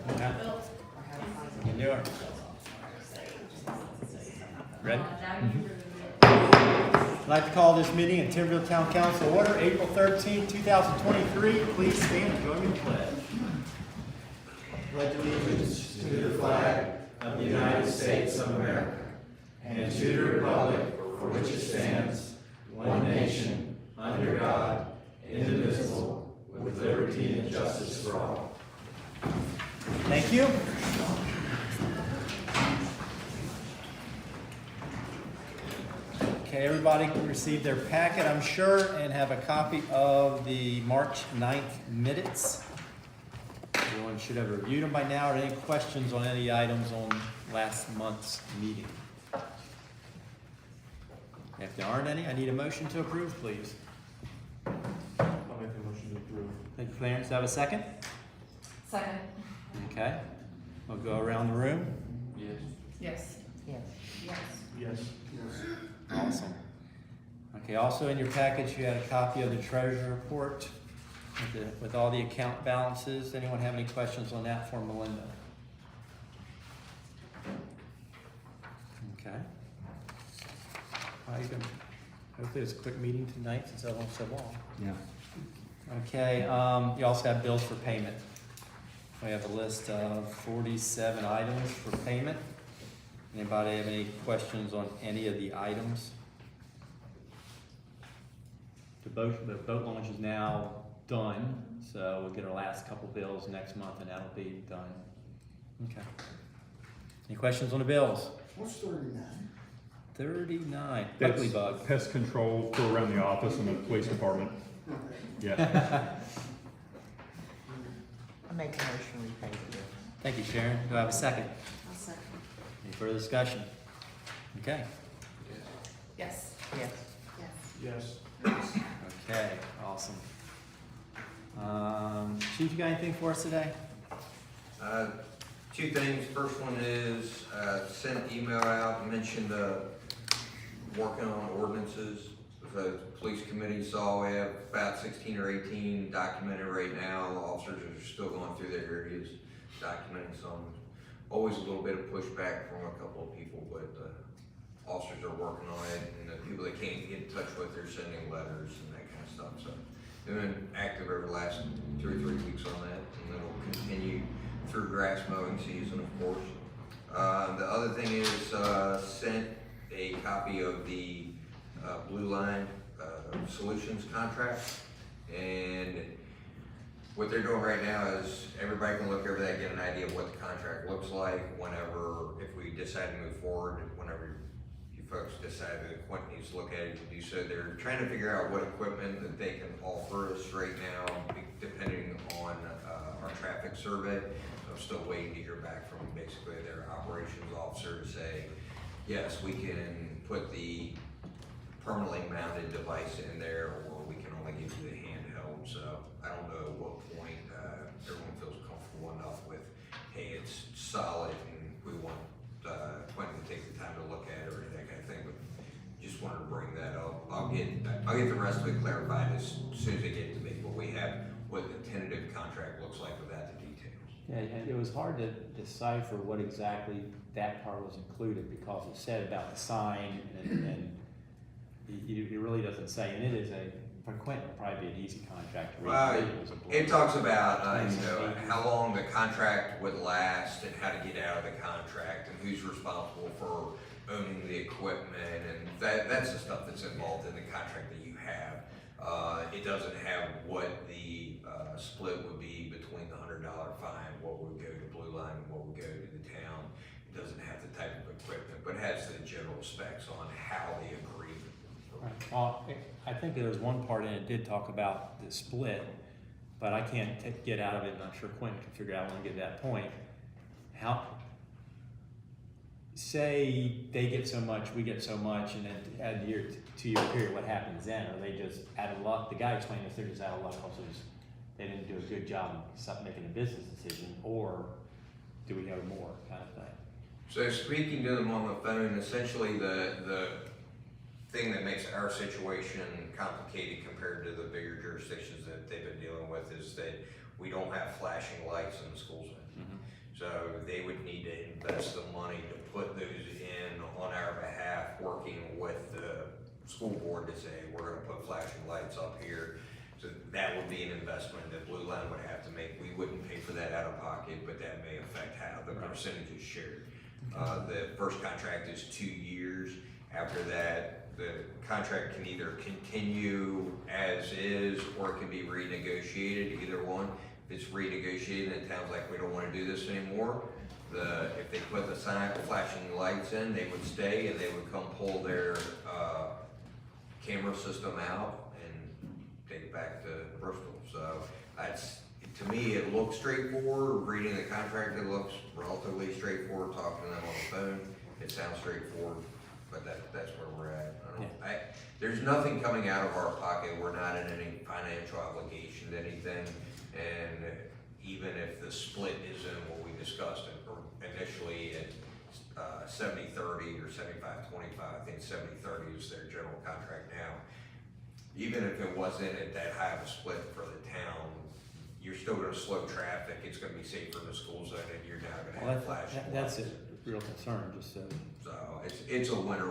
Okay. You do it. Ready? I'd like to call this meeting in Timberville Town Council order, April 13, 2023. Please stand and join me in the pledge. Pledge allegiance to the flag of the United States of America and to the republic for which it stands, one nation, under God, indivisible, with liberty and justice for all. Thank you. Okay, everybody received their packet, I'm sure, and have a copy of the March 9th minutes. Everyone should have reviewed them by now. Are there any questions on any items on last month's meeting? If there aren't any, I need a motion to approve, please. I'll make the motion to approve. Thank you, Clarence. Do I have a second? Second. Okay. We'll go around the room. Yes. Yes. Yes. Yes. Yes. Awesome. Okay, also in your package, you had a copy of the treasurer report with all the account balances. Anyone have any questions on that for Melinda? Okay. All right, then. Hopefully it's a quick meeting tonight since I won't so long. Yeah. Okay, you also have bills for payment. We have a list of 47 items for payment. Anybody have any questions on any of the items? The boat launch is now done, so we'll get our last couple bills next month and that'll be done. Okay. Any questions on the bills? What's 39? 39, That's Buckley bug. pest control for around the office and the police department. Yeah. I make a motion we pay the bill. Thank you, Sharon. Do I have a second? I'll second. Any further discussion? Okay. Yes. Yes. Yes. Yes. Okay, awesome. Chief, you got anything for us today? Two things. First one is sent email out, mentioned working on ordinances. The police committee saw we have about 16 or 18 documented right now. The officers are still going through their areas, documenting some. Always a little bit of pushback from a couple of people, but officers are working on it, and the people that can't get in touch with, they're sending letters and that kind of stuff. So they've been active over the last 2 or 3 weeks on that, and it'll continue through grass mowing season, of course. The other thing is sent a copy of the Blue Line Solutions contract, and what they're doing right now is everybody can look over that, get an idea of what the contract looks like whenever, if we decide to move forward, whenever you folks decide that Quentin needs to look at it to do so. They're trying to figure out what equipment that they can offer us right now, depending on our traffic survey. So I'm still waiting to hear back from basically their operations officer to say, yes, we can put the permanently mounted device in there, or we can only give you the handheld. So I don't know at what point everyone feels comfortable enough with, hey, it's solid and we want Quentin to take the time to look at it or that kind of thing. But just wanted to bring that up. I'll get the rest of it clarified as soon as they get it to me. But we have what the tentative contract looks like without the details. Yeah, and it was hard to decipher what exactly that part was included because it said about the sign and it really doesn't say. And it is for Quentin, it'll probably be an easy contract to read. It talks about how long the contract would last and how to get out of the contract and who's responsible for owning the equipment, and that's the stuff that's involved in the contract that you have. It doesn't have what the split would be between the $100 fine, what would go to Blue Line, and what would go to the town. It doesn't have the type of equipment, but it has the general specs on how the agreement. Right. Well, I think there was one part in it did talk about the split, but I can't get out of it, and I'm sure Quentin can figure out when we get to that point. How, say they get so much, we get so much, and then add a 2-year period, what happens then? Are they just out of luck? The guy explained if they're just out of luck, also just they didn't do a good job of making a business decision, or do we owe more kind of thing? So speaking to them on the phone, essentially the thing that makes our situation complicated compared to the bigger jurisdictions that they've been dealing with is that we don't have flashing lights in the school zone. So they would need to invest the money to put those in on our behalf, working with the school board to say, we're gonna put flashing lights up here. So that would be an investment that Blue Line would have to make. We wouldn't pay for that out of pocket, but that may affect how the percentage is shared. The first contract is 2 years. After that, the contract can either continue as is, or it can be renegotiated, either one. If it's renegotiated and the town's like, we don't wanna do this anymore, if they put the flashing lights in, they would stay and they would come pull their, camera system out and take it back to Bristol. So to me, it looks straightforward. Reading the contract, it looks relatively straightforward. Talking to them on the phone, it sounds straightforward, but that's where we're at. There's nothing coming out of our pocket. We're not in any financial obligation to anything. And even if the split isn't what we discussed initially at 70-30 or 75-25, I think 70-30 is their general contract now. Even if it wasn't at that high of a split for the town, you're still gonna slow traffic, it's gonna be safer in the school zone, and you're now gonna have flashing That's lights. a real concern, just so. So it's a winner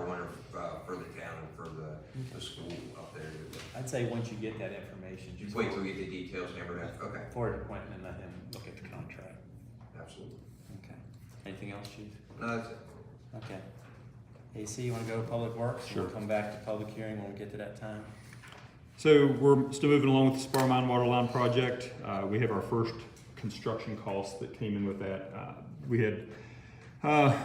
for the town and for the school up there. I'd say once you get that information, Just just wait till we get the details and everything. Okay, forward to Quentin and let him look at the contract. absolutely. Okay. Anything else, Chief? No, that's it. Okay. AC, you wanna go Public Works? Sure. We'll come back to public hearing when we get to that time. So we're still moving along with the Spar Mine Waterline project. We have our first construction costs that came in with that. We had a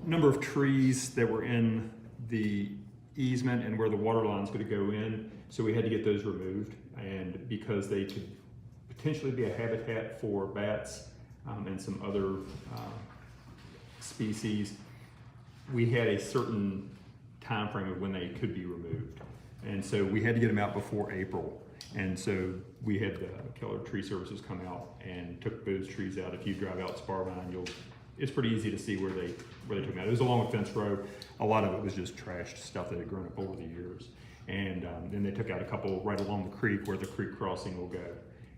number of trees that were in the easement and where the water line's gonna go in, so we had to get those removed. And because they could potentially be a habitat for bats and some other species, we had a certain time frame of when they could be removed. And so we had to get them out before April. And so we had Keller Tree Services come out and took those trees out. If you drive out Spar Mine, it's pretty easy to see where they took them out. It was along a fence row. A lot of it was just trashed stuff that had grown up over the years. And then they took out a couple right along the creek where the creek crossing will go.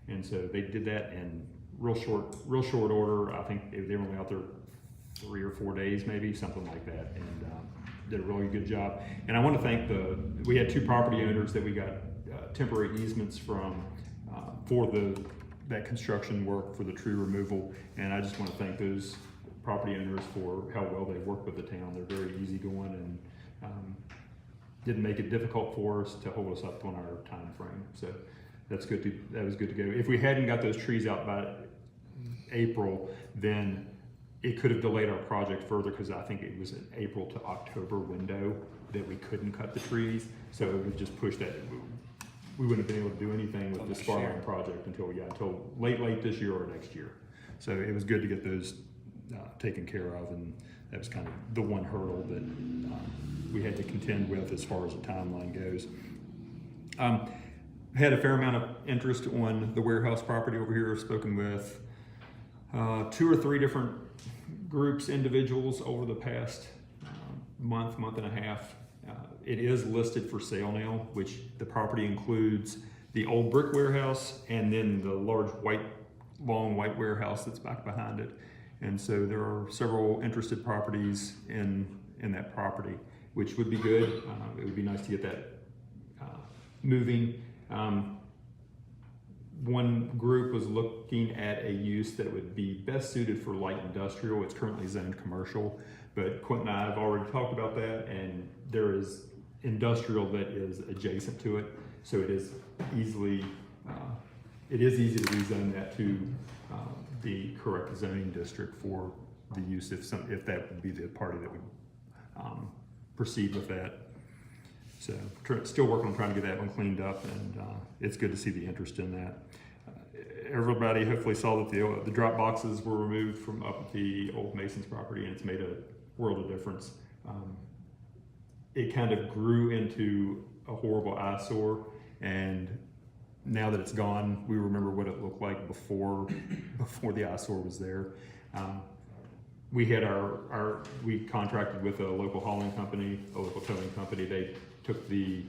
And so they did that in real short order. I think they were only out there 3 or 4 days, maybe, something like that. And did a really good job. And I want to thank we had 2 property owners that we got temporary easements from for that construction work for the tree removal. And I just want to thank those property owners for how well they worked with the town. They're very easygoing and didn't make it difficult for us to hold us up on our time frame. So that was good to go. If we hadn't got those trees out by April, then it could have delayed our project further, because I think it was an April to October window that we couldn't cut the trees. So it would just push that. We wouldn't have been able to do anything with the Spar Mine project until late this year or next year. So it was good to get those taken care of, and that was kind of the one hurdle that we had to contend with as far as the timeline goes. Had a fair amount of interest on the warehouse property over here. I've spoken with 2 or 3 different groups, individuals over the past month and a half. It is listed for sale now, which the property includes the old brick warehouse and then the large long white warehouse that's back behind it. And so there are several interested properties in that property, which would be good. It would be nice to get that moving. One group was looking at a use that would be best suited for light industrial. It's currently zoned commercial, but Quentin and I have already talked about that, and there is industrial that is adjacent to it. So it is easy to rezone that to the correct zoning district for the use if that would be the party that would proceed with that. So still working on trying to get that one cleaned up, and it's good to see the interest in that. Everybody hopefully saw that the drop boxes were removed from up at the old Mason's property, and it's made a world of difference. It kind of grew into a horrible eyesore, and now that it's gone, we remember what it looked like before the eyesore was there. We had we contracted with a local hauling company, a local towing company. They took the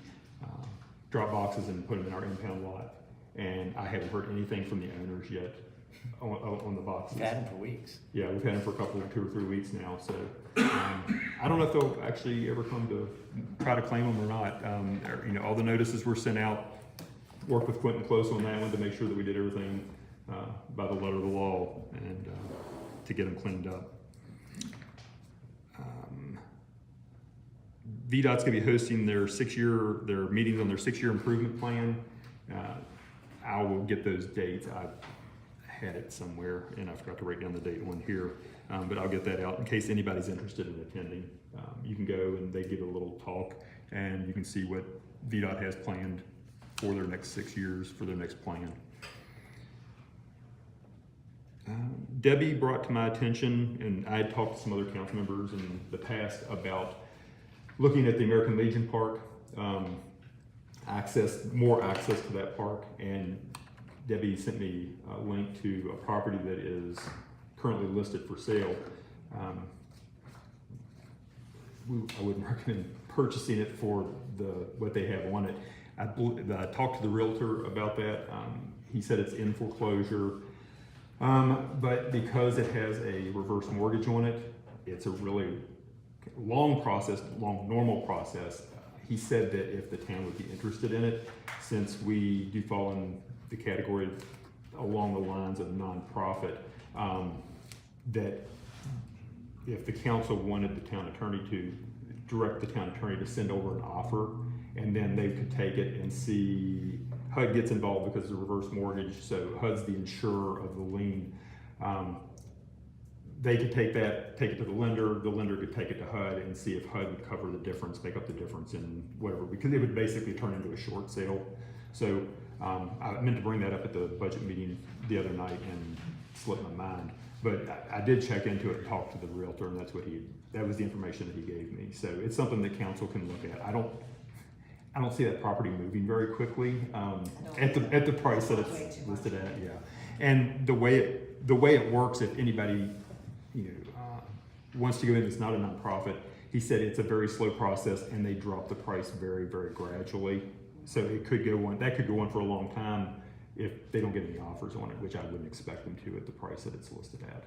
drop boxes and put them in our impound lot. and I haven't heard anything from the owners yet on the boxes. We've had them for weeks. Yeah, we've had them for a couple, 2 or 3 weeks now, so, I don't know if they'll actually ever come to try to claim them or not. All the notices were sent out, worked with Quentin close on that one to make sure that we did everything, by the letter of the law and, to get them cleaned up. VDOT's gonna be hosting their meetings on their 6-year improvement plan. I will get those dates. I had it somewhere and I forgot to write down the date one here, but I'll get that out in case anybody's interested in attending. You can go and they give a little talk and you can see what VDOT has planned for their next 6 years, for their next plan. Debbie brought to my attention, and I had talked to some other council members in the past about looking at the American Legion Park, more access to that park, and Debbie sent me a link to a property that is currently listed for sale. I wouldn't recommend purchasing it for what they have on it. I talked to the realtor about that. He said it's in foreclosure, but because it has a reverse mortgage on it, it's a really long normal process. He said that if the town would be interested in it, since we do fall in the category along the lines of nonprofit, that if the council wanted the town attorney to direct the town attorney to send over an offer, and then they could take it and see, HUD gets involved because it's a reverse mortgage, so HUD's the insurer of the lien. They could take it to the lender could take it to HUD and see if HUD would cover the difference, make up the difference in whatever, because it would basically turn into a short sale. So I meant to bring that up at the budget meeting the other night and slipped my mind. But I did check into it and talk to the realtor, and that was the information that he gave me. So it's something that council can look at. I don't see that property moving very quickly at the price that it's listed at. Yeah, and the way it works, if anybody wants to go in, it's not a nonprofit. He said it's a very slow process, and they drop the price very, very gradually. So it could go on. That could go on for a long time if they don't get any offers on it, which I wouldn't expect them to at the price that it's listed at.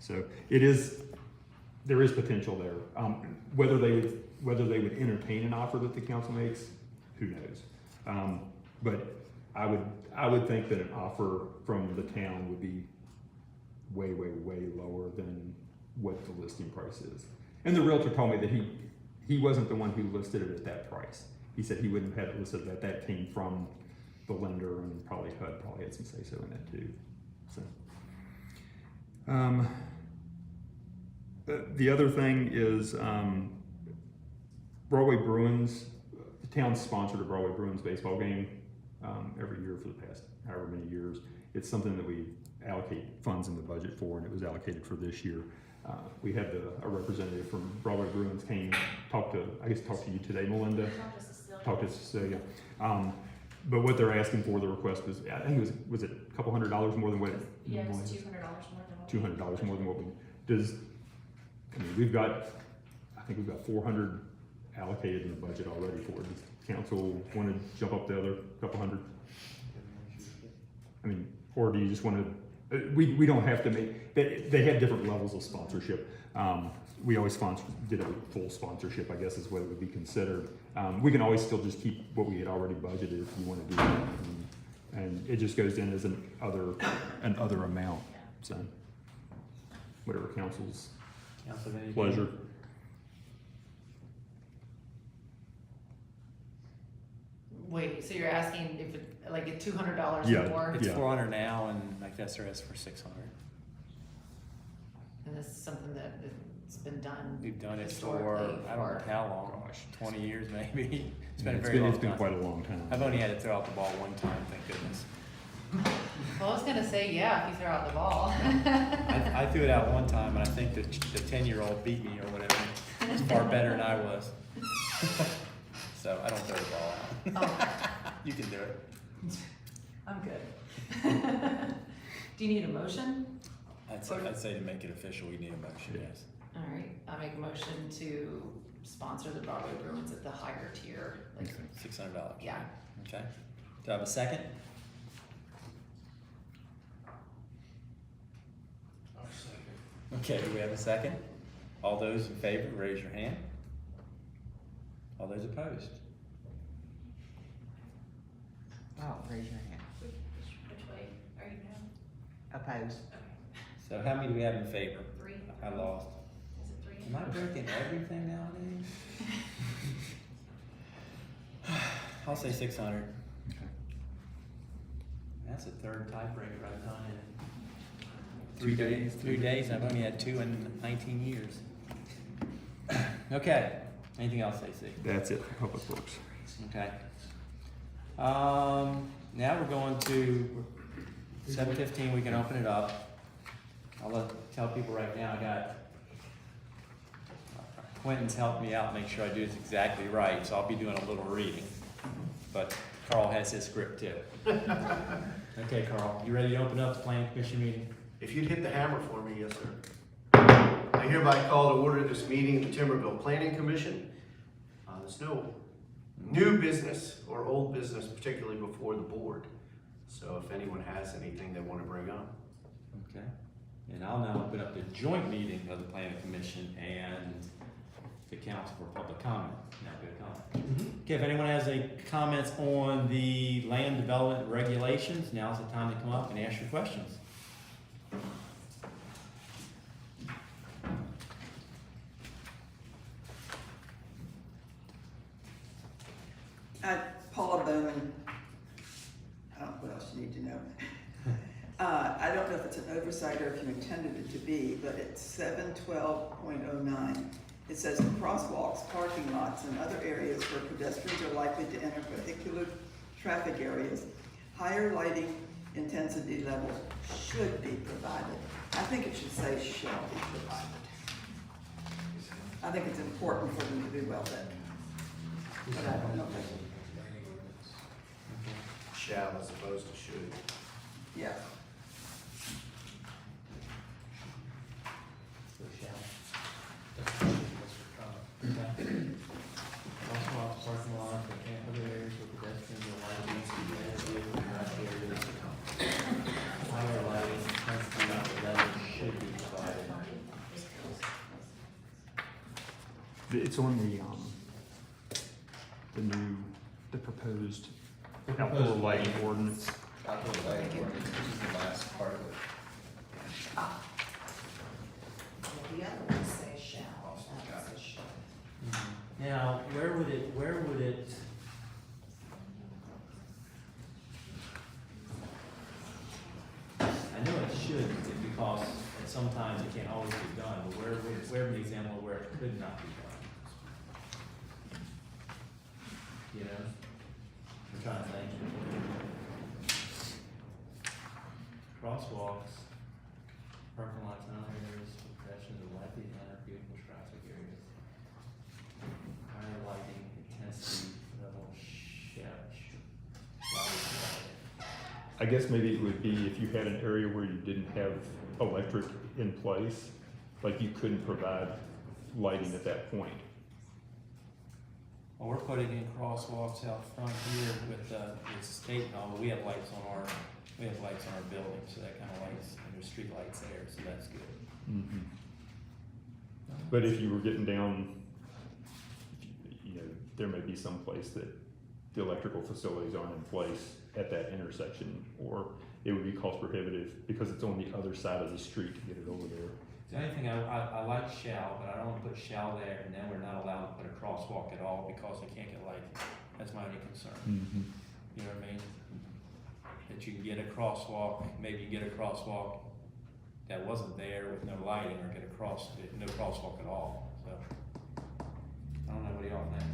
So there is potential there. Whether they would entertain an offer that the council makes, who knows? But I would think that an offer from the town would be way, way, way lower than what the listing price is. And the realtor told me that he wasn't the one who listed it at that price. He said he wouldn't have had it listed at that. Came from the lender, and probably HUD probably had some say so in that too. So the other thing is Broadway Bruins. The town sponsored a Broadway Bruins baseball game every year for the past however many years. It's something that we allocate funds in the budget for, and it was allocated for this year. We had a representative from Broadway Bruins came, talked to you today, Melinda. Talked to Cecilia. But what they're asking for, the request was, I think was it a couple $100 more than what? Yeah, it was $200 more than what $200 more than what we does. I mean, we've got 400 allocated in the budget already for it. Does council want to jump up the other couple hundred? I mean, or do you just want to? We don't have to make. They have different levels of sponsorship. We always did a full sponsorship, I guess is what it would be considered. We can always still just keep what we had already budgeted if you want to do that, and it just goes in as an other amount. So whatever council's pleasure. Wait, so you're asking if it, like at $200 Yeah. more? It's 400 now, and like SRS for 600. And this is something that it's been done. We've done it for historically I don't know for- how long. 20 years maybe. It's been a It's very long been time. quite a long time. I've only had to throw out the ball one time, thank goodness. Well, I was gonna say, yeah, if you throw out the ball. I threw it out one time, and I think the 10-year-old beat me or whatever. He was far better than I was. So I don't throw the ball out. Oh, You can do it. I'm good. Do you need a motion? I'd say to make it official, we need a motion, yes. All right, I make a motion to sponsor the Broadway Bruins at the higher tier, like, $600. yeah. Okay. Do I have a second? Okay, do we have a second? All those in favor, raise your hand. All those opposed? Oh, raise your hand. Which way are you now? Opposed? Okay, So how many do we have in favor? 3. I lost. Is it 3? Am I breaking everything nowadays? I'll say 600. That's a third tiebreaker I've done in 3 days. 3 days, I've only had 2 in 19 years. Okay, anything else, AC? That's it for Public Works. Okay. Now we're going to 7:15, we can open it up. I'll tell people right now, I got Quentin's helped me out, make sure I do this exactly right, so I'll be doing a little reading. But Carl has his script too. Okay, Carl, you ready to open up the planning commission meeting? If you'd hit the hammer for me, yes, sir. I hereby call to order this meeting of the Timberville Planning Commission. There's no new business or old business particularly before the board. So if anyone has anything they want to bring up. Okay. And I'll now open up the joint meeting of the planning commission and the council for public comment. Now good comment. Okay, if anyone has any comments on the land development regulations, now's the time to come up and ask your questions. Paula Bowman. What else you need to know? I don't know if it's an oversight or if you intended it to be, but it's 712.09. It says crosswalks, parking lots, and other areas where pedestrians are likely to enter vehicular traffic areas. Higher lighting intensity levels should be provided. I think it should say shall be provided. I think it's important for them to be well lit. But I don't know. Shall as opposed to should. Yeah. So shall. Crosswalks, parking lots, and other areas where pedestrians are likely to enter vehicular traffic areas. Higher lighting intensity levels should be provided. It's on the proposed outdoor lighting ordinance. Outdoor lighting ordinance, which is the last part of it. The other one says shall, that says should. Now, where would it, I know it should, because sometimes it can't always be done, but where an example where it could not be done? You know? I'm trying to think. Crosswalks, parking lots and other areas, pedestrians are likely to enter vehicle traffic areas. Higher lighting intensity level I guess maybe it would be if you had an area where you didn't have electric in place, like you couldn't provide lighting at that point. Well, we're putting in crosswalks out front here with the state and all, but we have lights on our building, so that kind of lights, and there's street lights there, so that's good. But if you were getting down, you know, there may be some place that the electrical facilities aren't in place at that intersection, or it would be cost prohibitive because it's on the other side of the street to get it over there. The only thing I like shall, but I don't want to put shall there, and then we're not allowed to put a crosswalk at all because they can't get lighting. That's my only concern. You know what I mean? That you can get a crosswalk, maybe you get a crosswalk that wasn't there with no lighting, or get no crosswalk at all, so. I don't know, what do y'all think?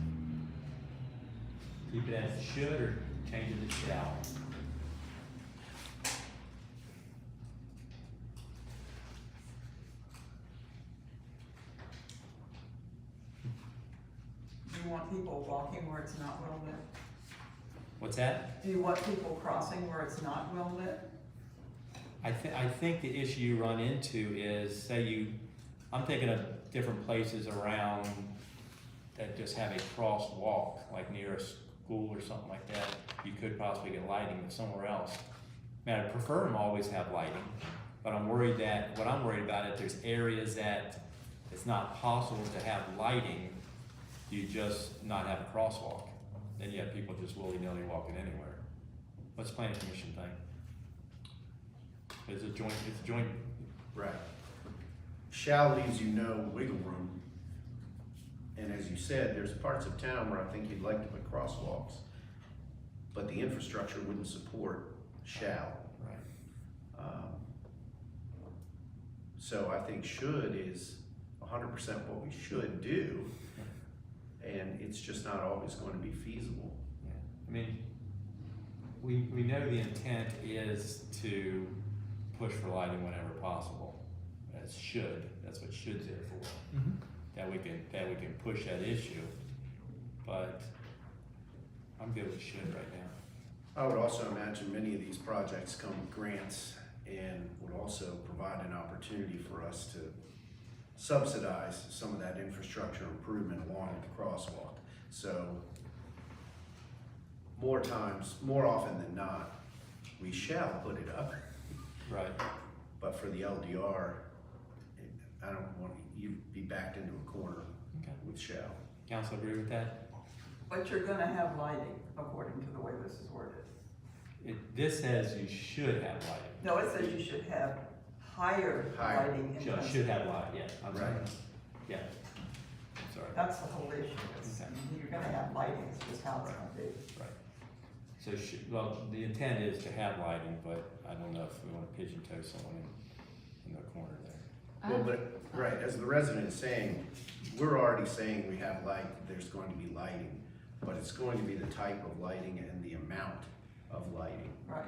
Keep it as it should, or change it to shall? Do you want people walking where it's not well lit? What's that? Do you want people crossing where it's not well lit? I think the issue you run into is, I'm thinking of different places around that just have a crosswalk, like near a school or something like that. You could possibly get lighting, but somewhere else. Man, I prefer them always have lighting, But I'm worried that, what I'm worried about, if there's areas that it's not possible to have lighting, you just not have a crosswalk. Then you have people just willy-nilly walking anywhere. What's the planning commission think? It's a joint. Right. Shall leaves you no wiggle room. And as you said, there's parts of town where I think you'd like to put crosswalks, but the infrastructure wouldn't support shall. Right. So I think should is 100% what we should do, and it's just not always going to be feasible. Yeah. I mean, we know the intent is to push for lighting whenever possible. That's should. That's what should's there for. That we can push that issue. But I'm good with should right now. I would also imagine many of these projects come with grants and would also provide an opportunity for us to subsidize some of that infrastructure improvement along with the crosswalk. So more often than not, we shall put it up. Right. But for the LDR, I don't want you to be backed into a corner Okay. with shall. Council agree with that? But you're gonna have lighting according to the way this is worded. This says you should have lighting. No, it says you should have higher Higher. lighting intensity. Should have light, yeah. I'm sorry. Right. Yeah. I'm sorry. That's the whole issue. Is Okay. You're gonna have lighting, it's just how it's gonna be. Right. So, well, the intent is to have lighting, but I don't know if we want to pigeon-toe someone in the corner there. Well, but, right, as the resident is saying, we're already saying we have light, there's going to be lighting, but it's going to be the type of lighting and the amount of lighting. Right.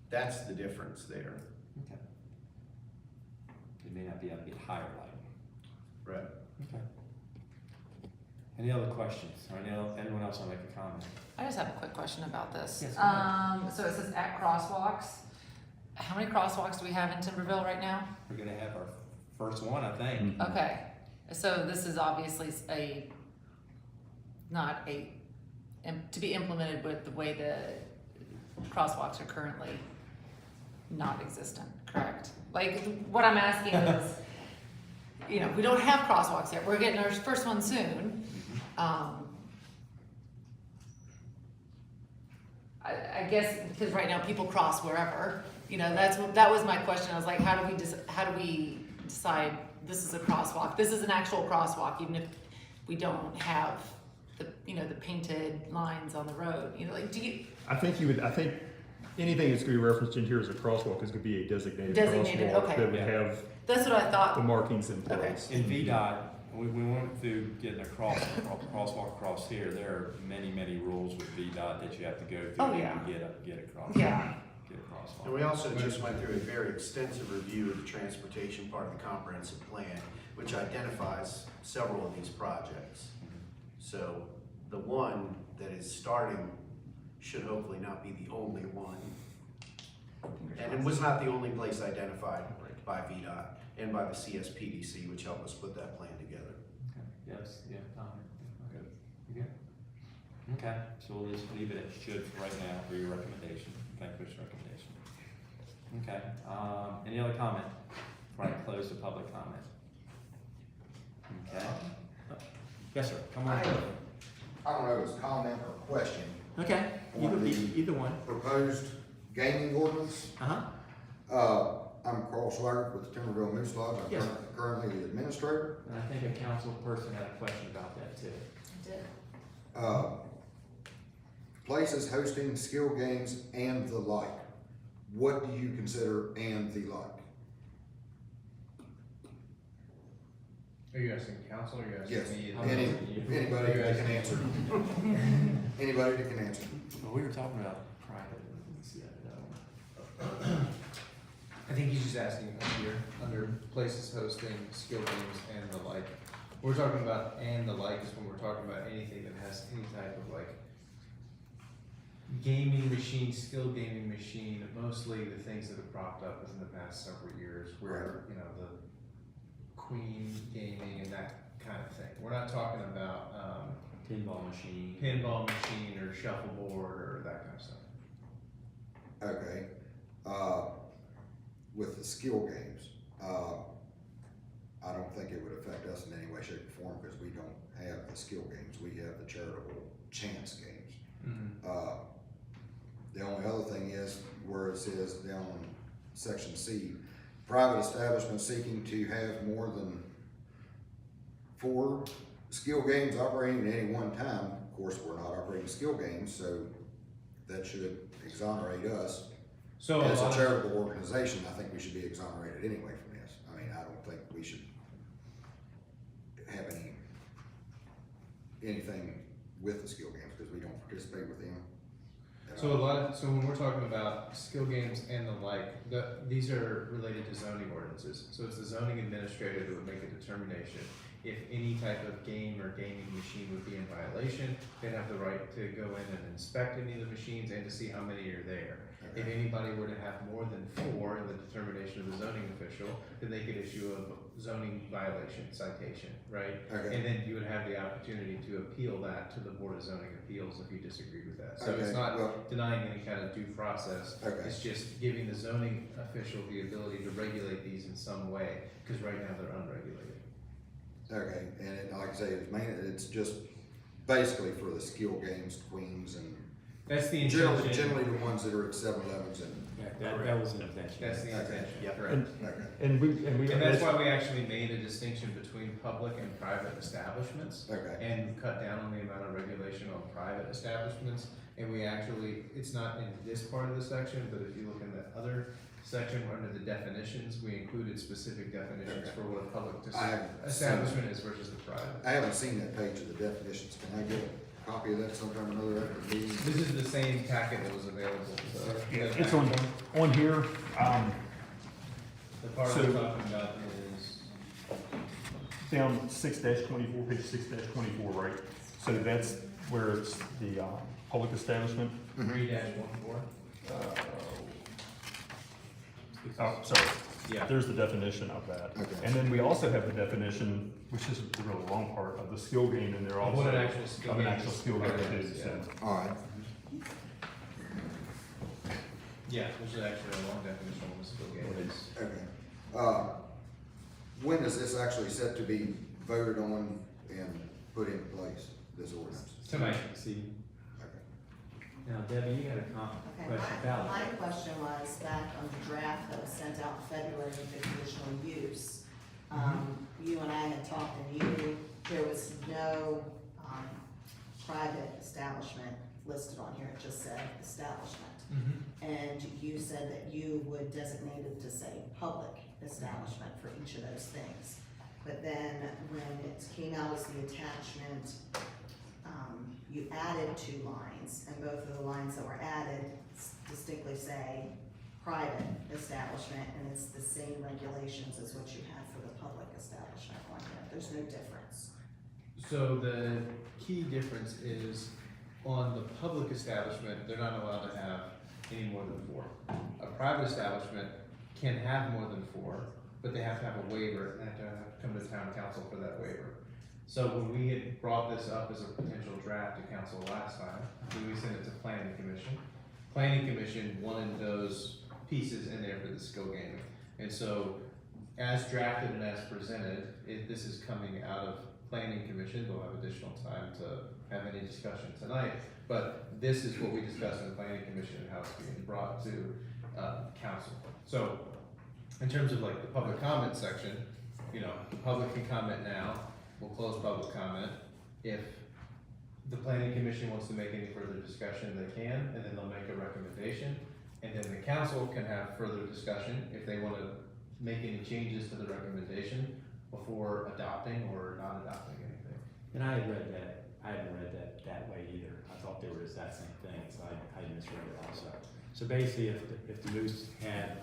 That's the difference there. Okay. It may not be able to get higher lighting. Right. Okay. Any other questions? Or anyone else want to make a comment? I just have a quick question about this. Yes, go ahead. So it says at crosswalks. How many crosswalks do we have in Timberville right now? We're gonna have our first one, I think. Okay, so this is obviously to be implemented with the way the crosswalks are currently not existent, correct? Like, what I'm asking is, we don't have crosswalks yet, we're getting our first one soon. I guess, because right now people cross wherever, that was my question, I was like, how do we decide this is a crosswalk, this is an actual crosswalk, even if we don't have the painted lines on the road, I think anything that's gonna be referenced in here as a crosswalk is gonna be a designated Designated, crosswalk okay. that would have that's what I the thought, markings in Okay. place. In VDOT, we went through getting a crosswalk across here. There are many rules with VDOT that you have to go through Oh, to yeah. get a crosswalk. yeah, Get a crosswalk. And we also just went through a very extensive review of the transportation part of the comprehensive plan, which identifies several of these projects. So the one that is starting should hopefully not be the only one. And it was not the only place identified by VDOT and by the CSPDC, which helped us put that plan together. Okay. Yes, yeah, Tom. Okay. You good? Okay, so we'll just leave it at should for right now for your recommendation, vanquish recommendation. Okay, any other comment before I close the public comment? Okay. Yes, sir, come on. I don't know if it's a comment or a question. Okay, either one. Proposed gaming ordinance. Uh-huh. I'm Carl Swigert with the Timberville News Lodge. I'm Yes. currently the administrator. And I think a council person had a question about that too. I did. Places hosting skill games and the like. What do you consider and the like? Are you asking council or are you asking Yes, me? anybody that can answer. Anybody that can answer. Well, we were talking about private. I think he's just asking under places hosting skill games and the like. We're talking about and the like is when we're talking about anything that has any type of like gaming machine, skill gaming machine, mostly the things that have cropped up within the past several years where, the Queen gaming and that kind of thing. We're not talking about, Pinball machine. pinball machine or shuffleboard or that kind of stuff. Okay. with the skill games, I don't think it would affect us in any way, shape, or form, because we don't have the skill games, we have the charitable chance games. The only other thing is, where it says down on section C, private establishments seeking to have more than 4 skill games operating at any one time. Of course, we're not operating skill games, so that should exonerate us. So As a charitable organization, I think we should be exonerated anyway from this. I mean, I don't think we should have anything with the skill games, because we don't participate with them. at So all. so when we're talking about skill games and the like, these are related to zoning ordinances. So it's the zoning administrator that would make a determination if any type of game or gaming machine would be in violation. They'd have the right to go in and inspect any of the machines and to see how many are there. If Okay. anybody were to have more than 4 in the determination of the zoning official, then they could issue a zoning violation citation, right? Okay. And then you would have the opportunity to appeal that to the Board of Zoning Appeals if you disagreed with that. So Okay, it's not well- denying any kind of due process. Okay. It's just giving the zoning official the ability to regulate these in some way, because right now they're unregulated. Okay, and like I say, it's just basically for the skill games, queens, and That's the generally intention. the ones that are at 7-Elevens and. Yeah, that was an intention. That's the Okay. intention, correct. Okay. And we. And that's why we actually made a distinction between public and private establishments. Okay. And cut down on the amount of regulation on private establishments. And we actually, it's not in this part of the section, but if you look in the other section under the definitions, we included specific definitions Okay. for what a public I haven't establishment is versus the private. I haven't seen that page of the definitions. Can I get a copy of that sometime or another after the meeting? This is the same packet that was available. Yeah, it's on here, The part So- I'm talking about is, down 6-24, page 6-24, right? So that's where it's the, public establishment. 3-14. Oh, sorry. Yeah. There's the definition of that. Okay. And then we also have the definition, which is the really long part, of the skill game in there also. What an actual skill Of an game actual is. skill game Okay, too, so. yeah. All right. Yeah, there's actually a long definition on the skill game. Okay. When is this actually set to be voted on and put into place, this ordinance? Tonight. See, Okay. now Debbie, you had a Okay, question about my it. question was back on the draft that was sent out in February of the conditional use. You and I had talked and there was no, private establishment listed on here, it just said establishment. And you said that you would designate it to say public establishment for each of those things. But then when it came out as the attachment, you added 2 lines, and both of the lines that were added distinctly say private establishment, and it's the same regulations as what you had for the public establishment on here. There's no difference. So the key difference is on the public establishment, they're not allowed to have any more than 4. A private establishment can have more than 4, but they have to have a waiver and have to come to town council for that waiver. So when we had brought this up as a potential draft to council last time, we sent it to planning commission. Planning commission wanted those pieces in there for the skill gaming. And so as drafted and as presented, this is coming out of planning commission. They'll have additional time to have any discussion tonight. But this is what we discussed in the planning commission and how it's being brought to council. So in terms of like the public comment section, the public can comment now. We'll close public comment. If the planning commission wants to make any further discussion, they can, and then they'll make a recommendation. And then the council can have further discussion if they want to make any changes to the recommendation before adopting or not adopting anything. And I had read that, I hadn't read that way either. I thought they were just that same thing, so I misread it also. So basically, if the Moose had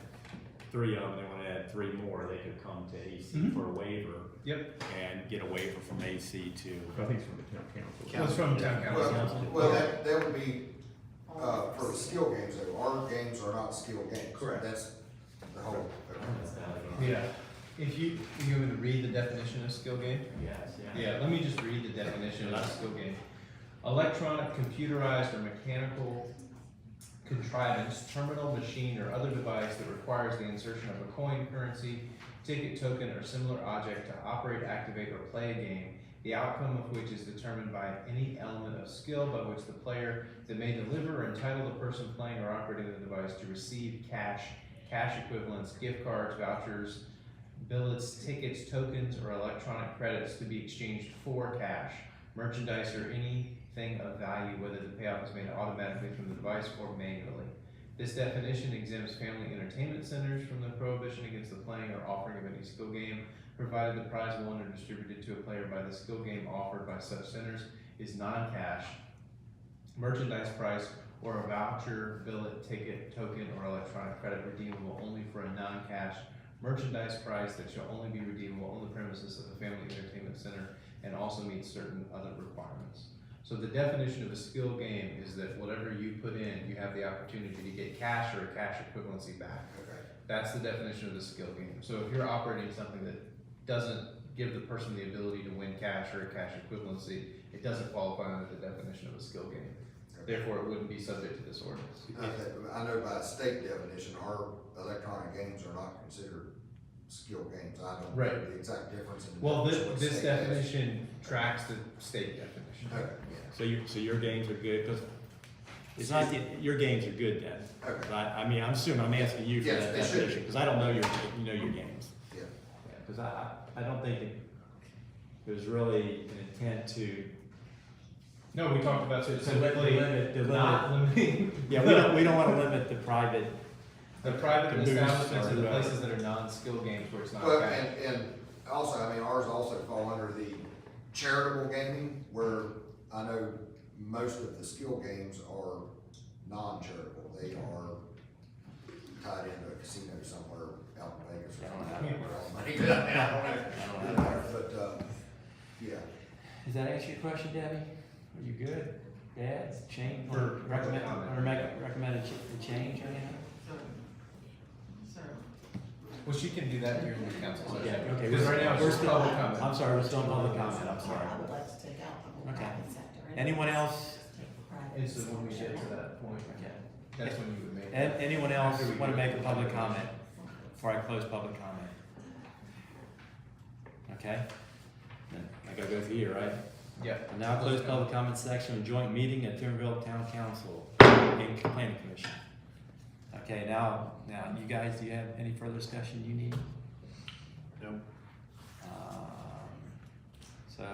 3 of them, they want to add 3 more, they could come to AC for a waiver. Yep. And get a waiver from AC to. I think it's from the town council. Well, it's from town council. Well, that would be, for the skill games, though. Our games are not skill games. Correct. That's the whole. Yeah. If you want me to read the definition of skill game? Yes, Yeah, let me just read the definition of a skill game. Electronic, computerized, or mechanical contrivance, terminal, machine, or other device that requires the insertion of a coin, currency, ticket, token, or similar object to operate, activate, or play a game, the outcome of which is determined by any element of skill by which the player that may deliver or entitle the person playing or operating the device to receive cash, cash equivalents, gift cards, vouchers, billets, tickets, tokens, or electronic credits to be exchanged for cash, merchandise, or anything of value, whether the payoff is made automatically from the device or manually. This definition exempts family entertainment centers from the prohibition against the playing or offering of any skill game, provided the prize won or distributed to a player by the skill game offered by such centers is non-cash, merchandise price, or a voucher, billet, ticket, token, or electronic credit redeemable only for a non-cash merchandise price that shall only be redeemable on the premises of the family entertainment center and also meets certain other requirements. So the definition of a skill game is that whatever you put in, you have the opportunity to get cash or a cash equivalency back. Okay. That's the definition of the skill game. So if you're operating something that doesn't give the person the ability to win cash or a cash equivalency, it doesn't qualify under the definition of a skill game. Therefore, it wouldn't be subject to this ordinance. I know by state definition, our electronic games are not considered skill games. I don't know Right. the exact difference in the. Well, definition. this definition tracks the state definition. Okay, So your games are good, because it's not, your games are good then. okay, I mean, I'm assuming, I'm asking you for Yes, that they should definition, be. because I don't know your games. yeah. Because I don't think it was really an intent to, No, we talked about to specifically limit, not limiting yeah, we don't want to limit the private, the private The booths establishments or and the whatever. places that are non-skill games where it's not Well, cash. and also, I mean, ours also fall under the charitable gaming, where I know most of the skill games are non-charitable. They are tied into a casino somewhere out in Vegas or I don't something. have I don't know. But, yeah. Does that answer your question, Debbie? Are you good? Dad, change, For recommend, comment. or recommend a change or anything? Well, she can do that during the council session. Yeah, okay. Because right now it's We're just still- public comment. I'm sorry, we're still in public comment, I'm sorry. I would like to take out the whole Okay. private sector. Anyone else? Take the private And so when we sector. get to that point, Okay. that's when you would make. Anyone else After we want to do make a the public comment before I close public comment? Okay? Then I gotta go through here, right? Yeah. I'll now close public comment section of joint meeting at Timberville Town Council and Planning Commission. Okay, now, you guys, do you have any further discussion you need? No. So,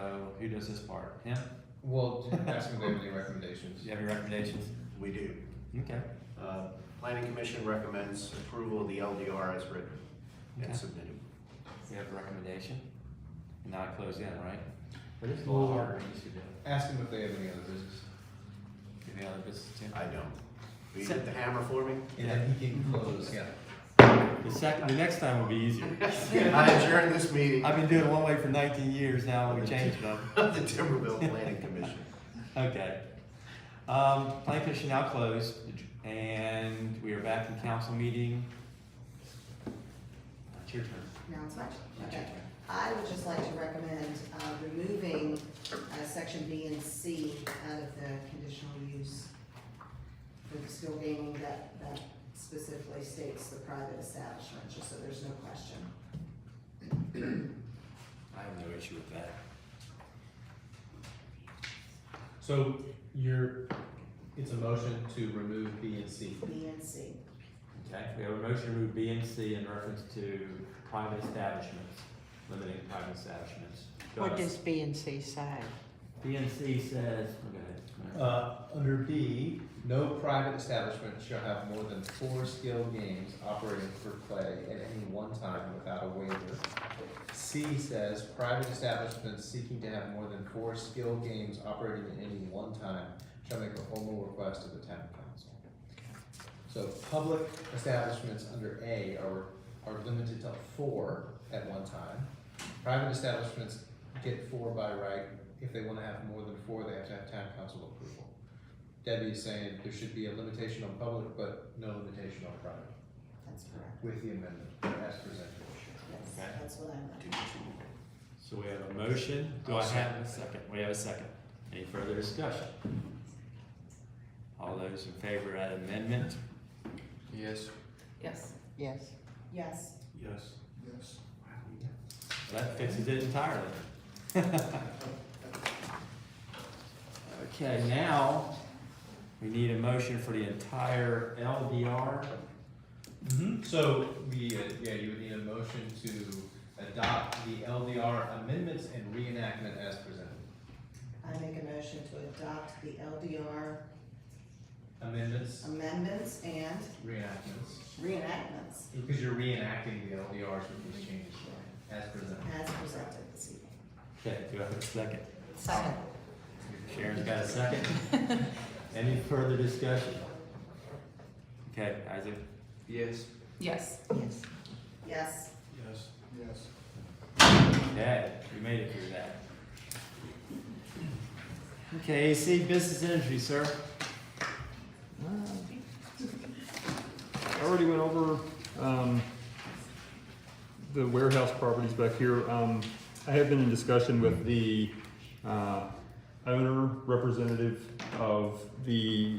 who does this part? Him? Well, ask them if they have any recommendations. Do you have any recommendations? We do. Okay. Planning Commission recommends approval of the LDR as written Okay. and submitted. We have a recommendation? And now I close in, right? But it's a little harder than it used to do. Ask them if they have any other business. Any other business, Tim? I don't. Will you hit the hammer for me? And then he can close, yeah. The next time will be easier. I adjourn this meeting I've been doing it one way for 19 years now, we changed them. of the Timberville Planning Commission. Okay. Planning Commission now closed, and we are back in council meeting. It's your turn. Now it's my turn. It's your Okay. turn. I would just like to recommend, removing, section B and C out of the conditional use for the skill gaming that specifically states the private establishment, just so there's no question. I have no issue with that. So it's a motion to remove B and C. B and C. Okay, we have a motion to remove B and C in reference to private establishments, limiting private establishments. Go What ahead. does B and C say? B and C says, go ahead. Under B, no private establishment shall have more than 4 skill games operating for play at any one time without a waiver. C says private establishments seeking to have more than 4 skill games operating at any one time shall make a formal request to the town council. So public establishments under A are limited to 4 at one time. Private establishments get 4 by right. If they wanna have more than 4, they have to have town council approval. Debbie is saying there should be a limitation on public, but no limitation on private, That's correct. with the amendment as presented. Yes, Okay. that's what I'm recommending. So we have a motion, do I have a second? We have a second. Any further discussion? All All those in favor of that amendment? Yes. Yes. Yes. Yes. Yes. Yes. That fixes it entirely. Okay, now, we need a motion for the entire LDR. So we, yeah, you would need a motion to adopt the LDR amendments and reenactment as presented. I make a motion to adopt the LDR Amendments, amendments and reenactments, reenactments because you're reenacting the LDRs with these changes as presented. as presented this evening. Okay, do I have a second? Second. Sharon's got a second. Any further discussion? Okay, Isaac? Yes. Yes. Yes. Yes. Yes. Yes. Okay, we made it through that. Okay, AC Business Energy, sir. I already went over, the warehouse properties back here. I have been in discussion with the, owner representative of the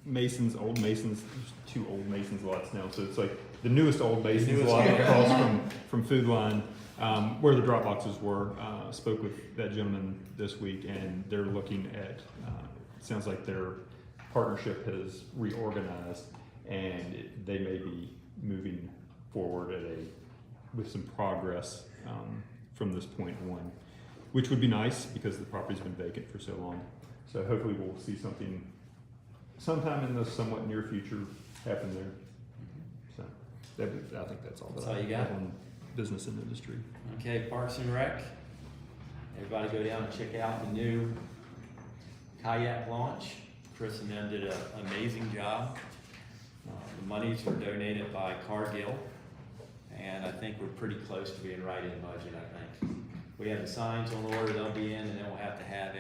Masons, old Masons, there's two old Masons lots now, so it's like the newest old Masons newest lot one. across from Food Line, where the drop boxes were. Spoke with that gentleman this week, and they're looking at, sounds like their partnership has reorganized, and they may be moving forward with some progress from this point on, which would be nice because the property's been vacant for so long. So hopefully we'll see something sometime in the somewhat near future happen there. So I think that's all that That's all I you got? have on business and industry. Okay, Parks and Rec. Everybody go down and check out the new kayak launch. Chris and them did an amazing job. The monies were donated by Cargill, and I think we're pretty close to being right in budget, I think. We have the signs on order, they'll be in, and then we'll have to have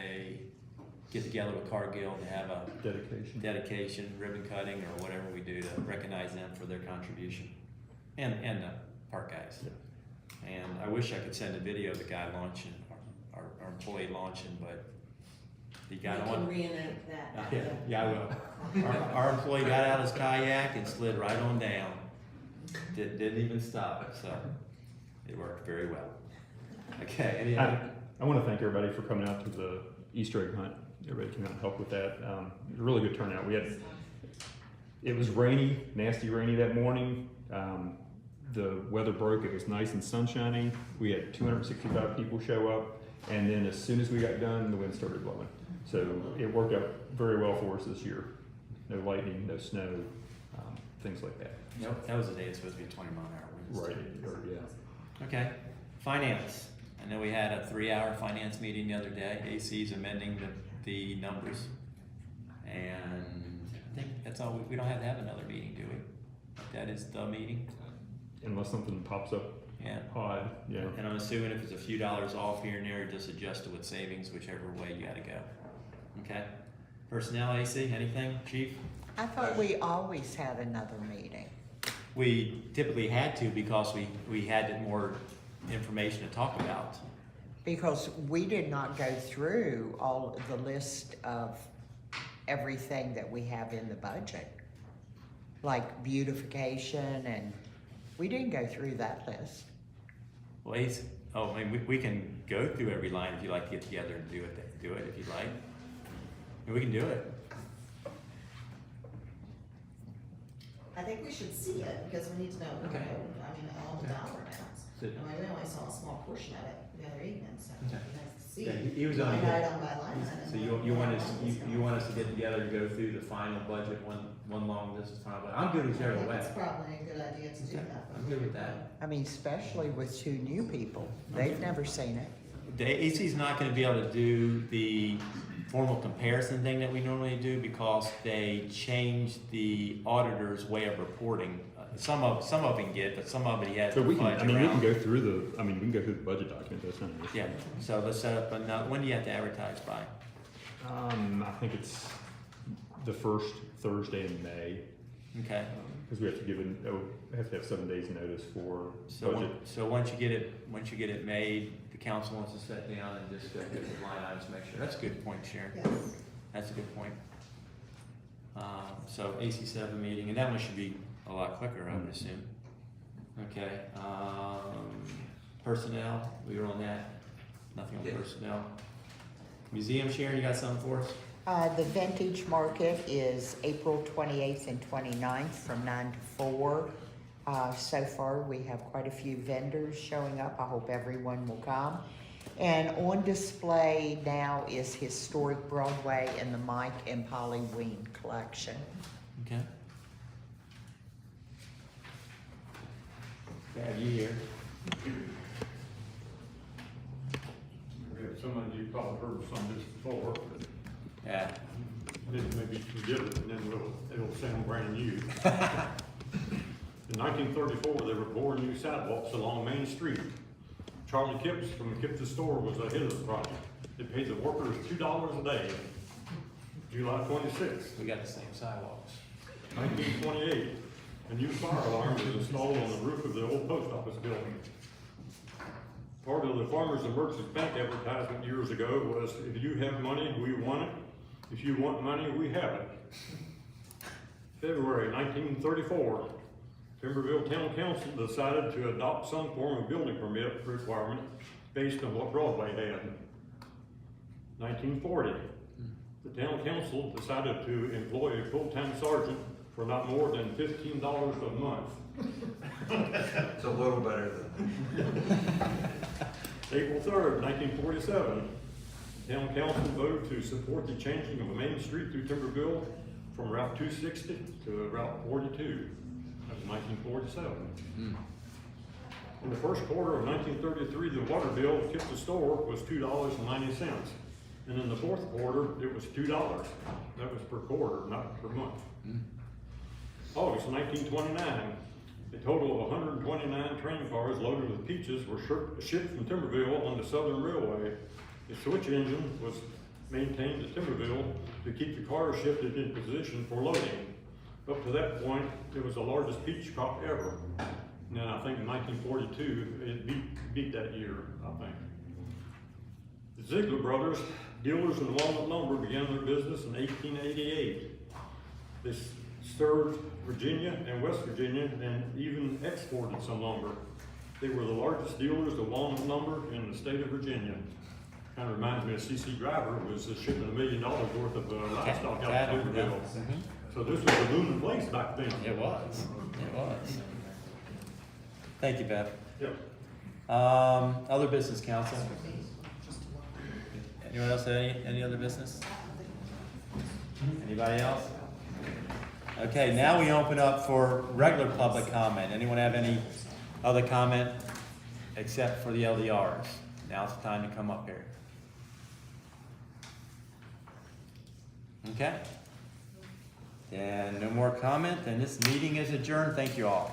get together with Cargill to have a dedication, ribbon cutting, or whatever we do to recognize them for their contribution. And the park guys. And I wish I could send a video of the guy launching, our employee launching, but he got We on. can reenact that. Yeah, I will. Our employee got out his kayak and slid right on down. Didn't even stop, so it worked very well. Okay, any other? I want to thank everybody for coming out to the Easter egg hunt. Everybody came out and helped with that. It was a really good turnout. It was rainy, nasty rainy that morning. The weather broke. It was nice and sunshiny. We had 265 people show up, and then as soon as we got done, the wind started blowing. So it worked out very well for us this year. No lightning, no snow, things like that. Nope, that was the day it's supposed to be 20-mile-an-hour winds. Right, or, yeah. Okay, finance. I know we had a 3-hour finance meeting the other day. AC's amending the numbers. And I think that's all. We don't have to have another meeting, do we? That is the meeting? Unless something pops up Yeah. odd, yeah. And I'm assuming if it's a few dollars off here and there, just adjust it with savings, whichever way you gotta go. Okay? Personnel, AC, anything, chief? I thought we always had another meeting. We typically had to because we had more information to talk about. Because we did not go through all the list of everything that we have in the budget. Like beautification, and we didn't go through that list. Well, AC, I mean, we can go through every line if you'd like to get together and do it if you'd like. I mean, we can do it. I think we should see it, because we need to know, Okay. all the dollar amounts. So- We only saw a small portion of it the other evening, so Okay. it'd be nice to see. Yeah, he was line on. item by line item. So you want us to get together and go through the final budget, one long list of final budget? I'm good whichever I think way. it's probably a good idea to do Okay, that. I'm good with that. I mean, especially with two new people. They've never seen it. The AC's not gonna be able to do the formal comparison thing that we normally do because they changed the auditor's way of reporting. Some of it can get, but some of it he has to So we fudge can, we can around. go through we can go through the budget document, that's not an issue. Yeah, so let's set up, when do you have to advertise by? I think it's the first Thursday in May, Okay, because we have to have 7 days notice for so, budget. once you get it made, the council wants to sit down and just go through the line items, make sure, that's a good point, Sharon. Yes. That's a good point. So AC7 meeting, and that one should be a lot quicker, I would assume. Okay, personnel, we were on that, nothing on Yes. personnel. Museum, Sharon, you got something for us? The Vintage Market is April 28th and 29th from 9 to 4. So far, we have quite a few vendors showing up. I hope everyone will come. And on display now is Historic Broadway and the Mike and Polly Ween collection. Okay. Have you here? Some of you probably heard some of this before, but Yeah. then maybe forget it, and then it'll sound brand new. In 1934, they were boring new sidewalks along Main Street. Charlie Kipps from Kipps the Store was ahead of the project. They paid the workers $2 a day. July 26th, We got the same sidewalks. 1928, a new fire alarm was installed on the roof of the old post office building. Part of the Farmers and Merchants Bank advertisement years ago was, if you have money, we want it. If you want money, we have it. February 1934, Timberville Town Council decided to adopt some form of building permit requirement based on what Broadway had. 1940, the Town Council decided to employ a full-time sergeant for not more than $15 a month. It's a little better than. April 3rd, 1947, the Town Council voted to support the changing of a main street through Timberville from Route 260 to Route 42. That was 1947. In the first quarter of 1933, the water bill at Kipps the Store was $2.90. And in the fourth quarter, it was $2. That was per quarter, not per month. August 1929, a total of 129 train cars loaded with peaches were shipped from Timberville on the Southern Railway. A switch engine was maintained at Timberville to keep the cars shifted in position for loading. Up to that point, it was the largest peach crop ever. And then I think in 1942, it beat that year, I think. The Ziegler brothers, dealers in walnut lumber, began their business in 1888. They served Virginia and West Virginia and even exported some lumber. They were the largest dealers of walnut lumber in the state of Virginia. Kind of reminds me of C.C. Driver was shipping $1 million worth of livestock out to Timberville. So this was a booming place back then. It was. It was. Thank you, Bev. Yep. Other business, council? Anyone else have any other business? Anybody else? Okay, now we open up for regular public comment. Anyone have any other comment except for the LDRs? Now's the time to come up here. Okay? And no more comment, then this meeting is adjourned. Thank you all.